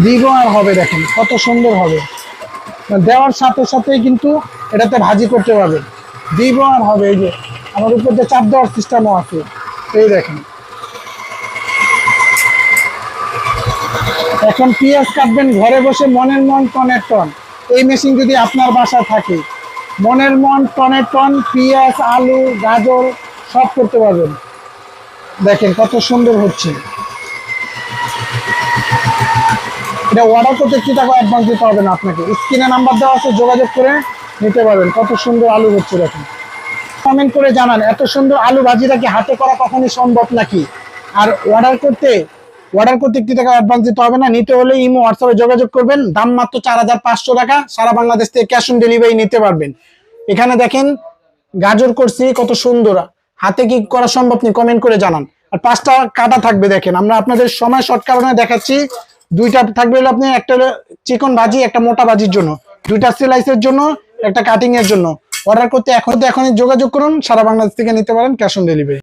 দিব আর হবে, দেখেন কত সুন্দর হবে। দেওয়ার সাথে সাথেই কিন্তু এটাতে ভাজি করতে পারবে। দিব আর হবে। এই যে আমার উপর যে চাপ দেওয়ার সিস্টেমও আছে, এই দেখেন। এখন পেঁয়াজ কাটবেন ঘরে বসে, মনের মন টনের টন। এই মেশিন যদি আপনার বাসায় থাকে, মনের মন টনের টন পেঁয়াজ, আলু, গাজর সব করতে পারবেন। দেখেন কত সুন্দর হচ্ছে। এটা অর্ডার করতে কি টাকা অ্যাডভান্স দিতে হবে না আপনাকে, স্ক্রিনে নাম্বার দেওয়া আছে, যোগাযোগ করে নিতে পারবেন। কত সুন্দর আলু হচ্ছে দেখেন। কমেন্ট করে জানান এত সুন্দর আলু ভাজিটা কি হাতে করা কখনই সম্ভব নাকি? আর অর্ডার করতে কি টাকা অ্যাডভান্স দিতে হবে না, নিতে হলে ইমো হোয়াটসঅ্যাপে যোগাযোগ করবেন। দাম মাত্র 4,500 টাকা, সারা বাংলাদেশ থেকে ক্যাশ অন ডেলিভারি নিতে পারবেন। এখানে দেখেন গাজর করছি কত সুন্দর, হাতে কি করা সম্ভব নেই, কমেন্ট করে জানান। আর 5টা কাটা থাকবে দেখেন, আমরা আপনাদের সময় শর্ট কারণে দেখাচ্ছি। 2টা থাকবে হলো আপনি, একটা হলো চিকন ভাজি, একটা মোটা ভাজির জন্য, 2টা স্লাইসের জন্য, একটা কাটিং এর জন্য। অর্ডার করতে এখনই যোগাযোগ করুন, সারা বাংলাদেশ থেকে নিতে পারেন ক্যাশ অন ডেলিভারি।